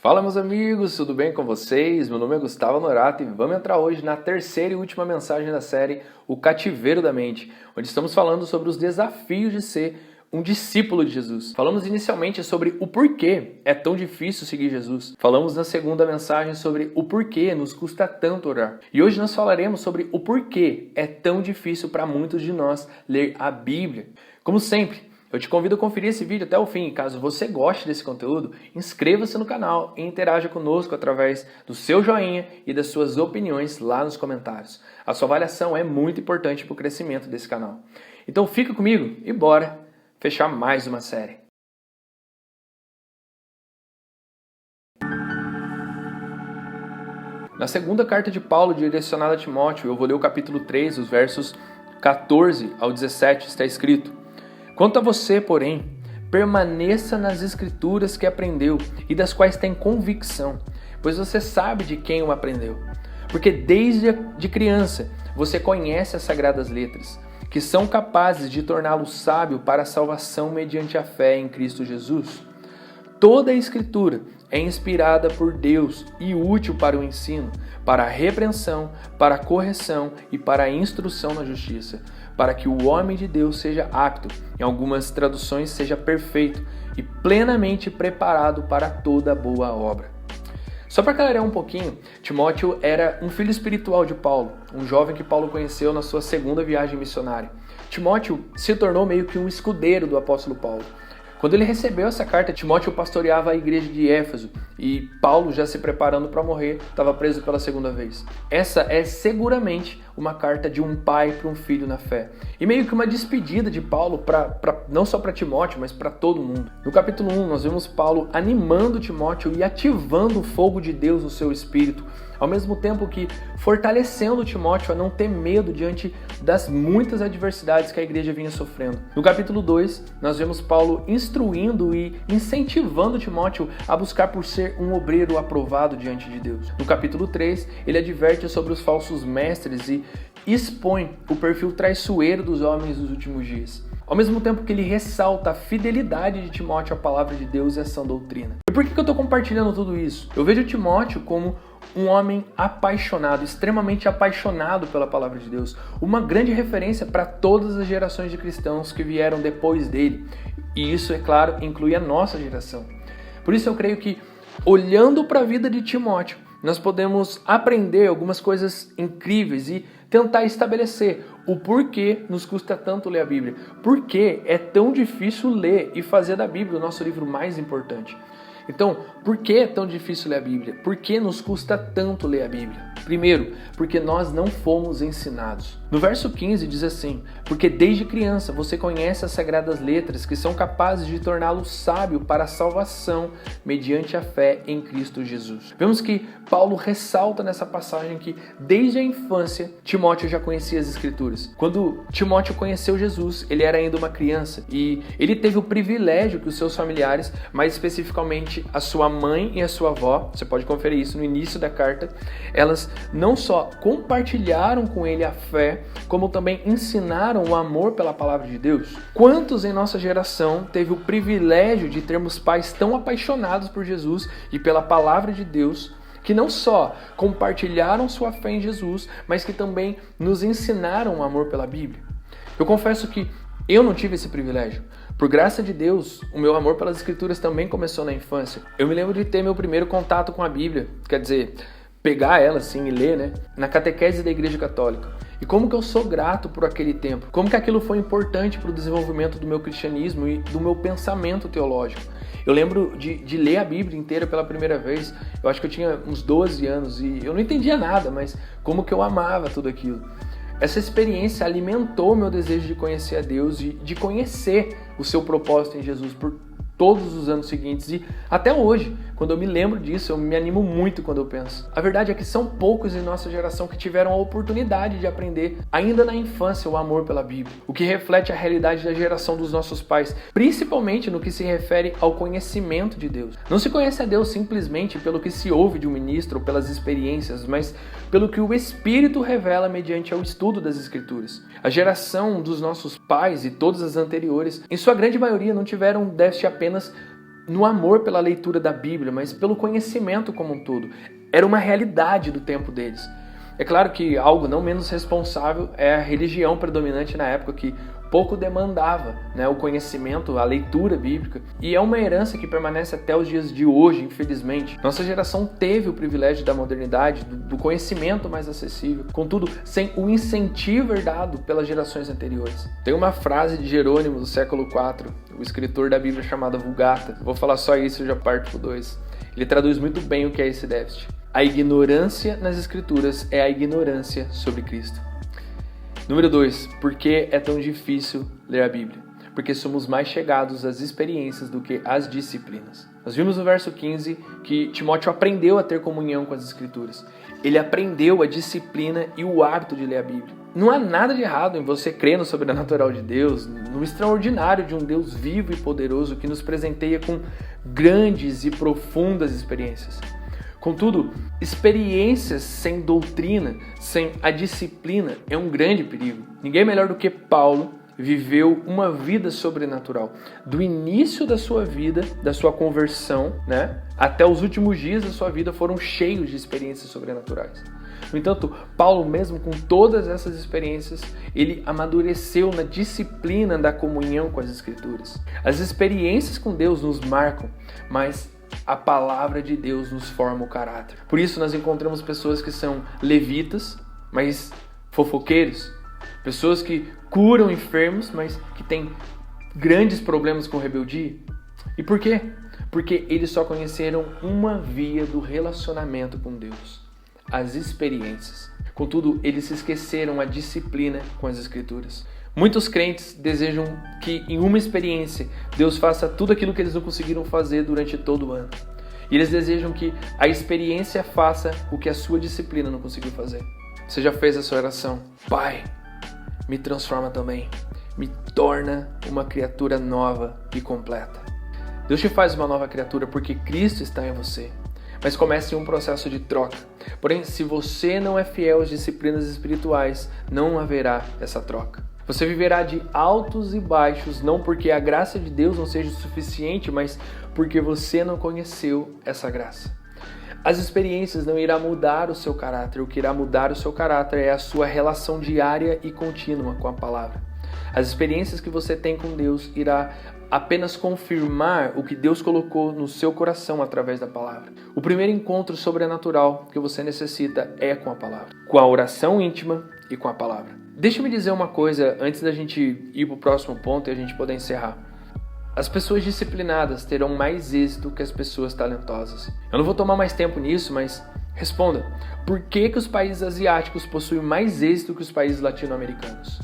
Fala meus amigos, tudo bem com vocês? Meu nome é Gustavo Norato e vamos entrar hoje na terceira e última mensagem da série O Cativeiro da Mente, onde estamos falando sobre os desafios de ser um discípulo de Jesus. Falamos inicialmente sobre o porquê é tão difícil seguir Jesus. Falamos na segunda mensagem sobre o porquê nos custa tanto orar. E hoje nós falaremos sobre o porquê é tão difícil para muitos de nós ler a Bíblia. Como sempre, eu te convido a conferir esse vídeo até o fim. Caso você goste desse conteúdo, inscreva-se no canal e interaja conosco através do seu joinha e das suas opiniões lá nos comentários. A sua avaliação é muito importante para o crescimento desse canal. Então fica comigo e bora fechar mais uma série. Na segunda carta de Paulo direcionada a Timóteo, eu vou ler o capítulo 3, os versos 14 ao 17, está escrito: Quanto a você, porém, permaneça nas escrituras que aprendeu e das quais tem convicção, pois você sabe de quem o aprendeu. Porque desde de criança você conhece as sagradas letras, que são capazes de torná-lo sábio para a salvação mediante a fé em Cristo Jesus. Toda a escritura é inspirada por Deus e útil para o ensino, para a repreensão, para a correção e para a instrução na justiça, para que o homem de Deus seja apto, em algumas traduções seja perfeito e plenamente preparado para toda boa obra. Só para clarear um pouquinho, Timóteo era um filho espiritual de Paulo, um jovem que Paulo conheceu na sua segunda viagem missionária. Timóteo se tornou meio que um escudeiro do apóstolo Paulo. Quando ele recebeu essa carta, Timóteo pastoreava a igreja de Éfeso e Paulo, já se preparando para morrer, estava preso pela segunda vez. Essa é seguramente uma carta de um pai para um filho na fé. E meio que uma despedida de Paulo, não só para Timóteo, mas para todo mundo. No capítulo 1, nós vemos Paulo animando Timóteo e ativando o fogo de Deus no seu espírito, ao mesmo tempo que fortalecendo Timóteo a não ter medo diante das muitas adversidades que a igreja vinha sofrendo. No capítulo 2, nós vemos Paulo instruindo e incentivando Timóteo a buscar por ser um obreiro aprovado diante de Deus. No capítulo 3, ele adverte sobre os falsos mestres e expõe o perfil traiçoeiro dos homens dos últimos dias. Ao mesmo tempo que ele ressalta a fidelidade de Timóteo à palavra de Deus e à sã doutrina. E por que eu estou compartilhando tudo isso? Eu vejo Timóteo como um homem apaixonado, extremamente apaixonado pela palavra de Deus. Uma grande referência para todas as gerações de cristãos que vieram depois dele. E isso, é claro, inclui a nossa geração. Por isso eu creio que, olhando para a vida de Timóteo, nós podemos aprender algumas coisas incríveis e tentar estabelecer o porquê nos custa tanto ler a Bíblia. Por que é tão difícil ler e fazer da Bíblia o nosso livro mais importante. Então, por que é tão difícil ler a Bíblia? Por que nos custa tanto ler a Bíblia? Primeiro, porque nós não fomos ensinados. No verso 15 diz assim: porque desde criança você conhece as sagradas letras que são capazes de torná-lo sábio para a salvação mediante a fé em Cristo Jesus. Vemos que Paulo ressalta nessa passagem que desde a infância Timóteo já conhecia as Escrituras. Quando Timóteo conheceu Jesus, ele era ainda uma criança e ele teve o privilégio que os seus familiares, mais especificamente a sua mãe e a sua avó, você pode conferir isso no início da carta, elas não só compartilharam com ele a fé, como também ensinaram o amor pela palavra de Deus. Quantos em nossa geração teve o privilégio de termos pais tão apaixonados por Jesus e pela palavra de Deus, que não só compartilharam sua fé em Jesus, mas que também nos ensinaram o amor pela Bíblia? Eu confesso que eu não tive esse privilégio. Por graça de Deus, o meu amor pelas Escrituras também começou na infância. Eu me lembro de ter meu primeiro contato com a Bíblia, quer dizer, pegar ela assim e ler, na catequese da Igreja Católica. E como que eu sou grato por aquele tempo. Como que aquilo foi importante para o desenvolvimento do meu cristianismo e do meu pensamento teológico. Eu lembro de ler a Bíblia inteira pela primeira vez. Eu acho que eu tinha uns 12 anos e eu não entendia nada, mas como que eu amava tudo aquilo. Essa experiência alimentou meu desejo de conhecer a Deus e de conhecer o seu propósito em Jesus por todos os anos seguintes e até hoje, quando eu me lembro disso, eu me animo muito quando eu penso. A verdade é que são poucos em nossa geração que tiveram a oportunidade de aprender ainda na infância o amor pela Bíblia, o que reflete a realidade da geração dos nossos pais, principalmente no que se refere ao conhecimento de Deus. Não se conhece a Deus simplesmente pelo que se ouve de um ministro ou pelas experiências, mas pelo que o Espírito revela mediante o estudo das Escrituras. A geração dos nossos pais e todas as anteriores, em sua grande maioria, não tiveram déficit apenas no amor pela leitura da Bíblia, mas pelo conhecimento como um todo. Era uma realidade do tempo deles. É claro que algo não menos responsável é a religião predominante na época, que pouco demandava, o conhecimento, a leitura bíblica. E é uma herança que permanece até os dias de hoje, infelizmente. Nossa geração teve o privilégio da modernidade, do conhecimento mais acessível, contudo, sem o incentivo herdado pelas gerações anteriores. Tem uma frase de Jerônimo do século IV, o escritor da Bíblia chamada Vulgata. Vou falar só isso e já parto pro 2. Ele traduz muito bem o que é esse déficit. A ignorância nas Escrituras é a ignorância sobre Cristo. Número 2. Por que é tão difícil ler a Bíblia? Porque somos mais chegados às experiências do que às disciplinas. Nós vimos no verso 15 que Timóteo aprendeu a ter comunhão com as Escrituras. Ele aprendeu a disciplina e o hábito de ler a Bíblia. Não há nada de errado em você crer no sobrenatural de Deus, no extraordinário de um Deus vivo e poderoso que nos presenteia com grandes e profundas experiências. Contudo, experiências sem doutrina, sem a disciplina, é um grande perigo. Ninguém melhor do que Paulo viveu uma vida sobrenatural. Do início da sua vida, da sua conversão, até os últimos dias da sua vida foram cheios de experiências sobrenaturais. No entanto, Paulo, mesmo com todas essas experiências, ele amadureceu na disciplina da comunhão com as Escrituras. As experiências com Deus nos marcam, mas a palavra de Deus nos forma o caráter. Por isso nós encontramos pessoas que são levitas, mas fofoqueiros. Pessoas que curam enfermos, mas que têm grandes problemas com rebeldia. E por quê? Porque eles só conheceram uma via do relacionamento com Deus: as experiências. Contudo, eles se esqueceram a disciplina com as Escrituras. Muitos crentes desejam que em uma experiência Deus faça tudo aquilo que eles não conseguiram fazer durante todo o ano. E eles desejam que a experiência faça o que a sua disciplina não conseguiu fazer. Você já fez essa oração? Pai, me transforma também. Me torna uma criatura nova e completa. Deus te faz uma nova criatura porque Cristo está em você. Mas comece um processo de troca. Porém, se você não é fiel às disciplinas espirituais, não haverá essa troca. Você viverá de altos e baixos, não porque a graça de Deus não seja suficiente, mas porque você não conheceu essa graça. As experiências não irão mudar o seu caráter. O que irá mudar o seu caráter é a sua relação diária e contínua com a palavra. As experiências que você tem com Deus irá apenas confirmar o que Deus colocou no seu coração através da palavra. O primeiro encontro sobrenatural que você necessita é com a palavra, com a oração íntima e com a palavra. Deixa-me dizer uma coisa antes da gente ir para o próximo ponto e a gente poder encerrar. As pessoas disciplinadas terão mais êxito que as pessoas talentosas. Eu não vou tomar mais tempo nisso, mas responda. Por que os países asiáticos possuem mais êxito que os países latino-americanos?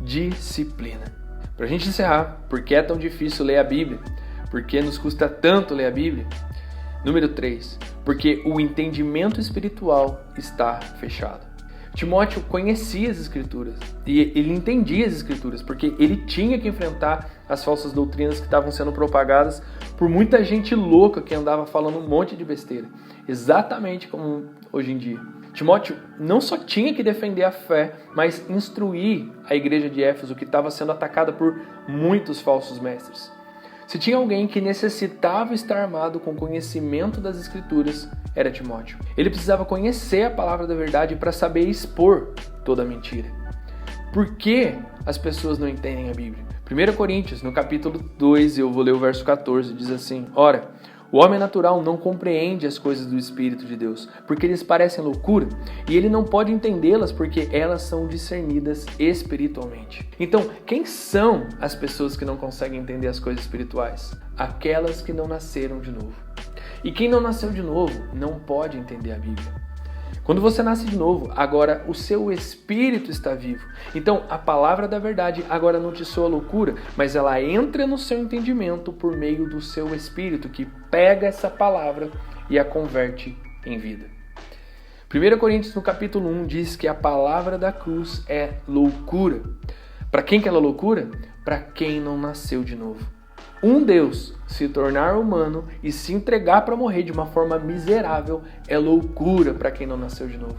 Disciplina. Para a gente encerrar, por que é tão difícil ler a Bíblia? Por que nos custa tanto ler a Bíblia? Número 3. Porque o entendimento espiritual está fechado. Timóteo conhecia as Escrituras e ele entendia as Escrituras porque ele tinha que enfrentar as falsas doutrinas que estavam sendo propagadas por muita gente louca que andava falando um monte de besteira, exatamente como hoje em dia. Timóteo não só tinha que defender a fé, mas instruir a igreja de Éfeso, que estava sendo atacada por muitos falsos mestres. Se tinha alguém que necessitava estar armado com conhecimento das Escrituras, era Timóteo. Ele precisava conhecer a palavra da verdade para saber expor toda a mentira. Por que as pessoas não entendem a Bíblia? 1 Coríntios, no capítulo 2, eu vou ler o verso 14, diz assim: Ora, o homem natural não compreende as coisas do Espírito de Deus, porque lhes parecem loucura, e ele não pode entendê-las porque elas são discernidas espiritualmente. Então, quem são as pessoas que não conseguem entender as coisas espirituais? Aquelas que não nasceram de novo. E quem não nasceu de novo não pode entender a Bíblia. Quando você nasce de novo, agora o seu espírito está vivo. Então, a palavra da verdade agora não te soa loucura, mas ela entra no seu entendimento por meio do seu espírito, que pega essa palavra e a converte em vida. 1 Coríntios, no capítulo 1, diz que a palavra da cruz é loucura. Para quem que ela é loucura? Para quem não nasceu de novo. Um Deus se tornar humano e se entregar para morrer de uma forma miserável é loucura para quem não nasceu de novo.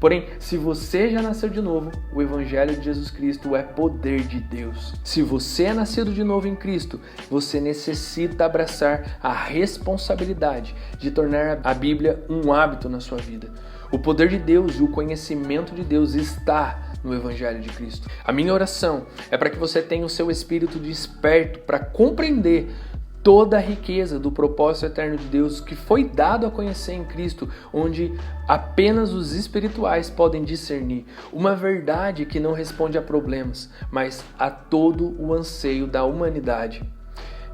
Porém, se você já nasceu de novo, o Evangelho de Jesus Cristo é poder de Deus. Se você é nascido de novo em Cristo, você necessita abraçar a responsabilidade de tornar a Bíblia um hábito na sua vida. O poder de Deus e o conhecimento de Deus está no Evangelho de Cristo. A minha oração é para que você tenha o seu espírito desperto para compreender toda a riqueza do propósito eterno de Deus que foi dado a conhecer em Cristo, onde apenas os espirituais podem discernir uma verdade que não responde a problemas, mas a todo o anseio da humanidade.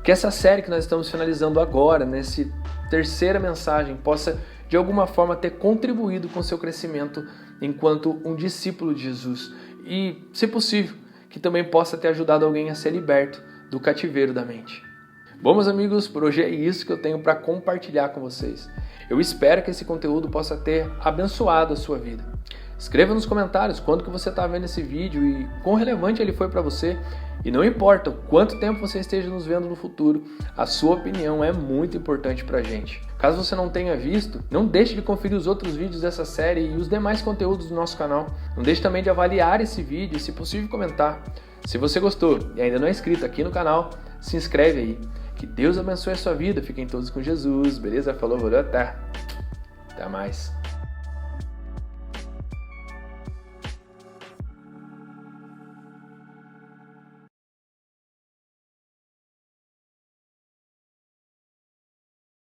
Que essa série que nós estamos finalizando agora, nessa terceira mensagem, possa de alguma forma ter contribuído com o seu crescimento enquanto um discípulo de Jesus e, se possível, que também possa ter ajudado alguém a ser liberto do cativeiro da mente. Bom, meus amigos, por hoje é isso que eu tenho para compartilhar com vocês. Eu espero que esse conteúdo possa ter abençoado a sua vida. Escreva nos comentários quando que você está vendo esse vídeo e quão relevante ele foi para você. E não importa o quanto tempo você esteja nos vendo no futuro, a sua opinião é muito importante para a gente. Caso você não tenha visto, não deixe de conferir os outros vídeos dessa série e os demais conteúdos do nosso canal. Não deixe também de avaliar esse vídeo e, se possível, comentar. Se você gostou e ainda não é inscrito aqui no canal, se inscreve aí. Que Deus abençoe a sua vida. Fiquem todos com Jesus. Beleza? Falou, valeu, até mais.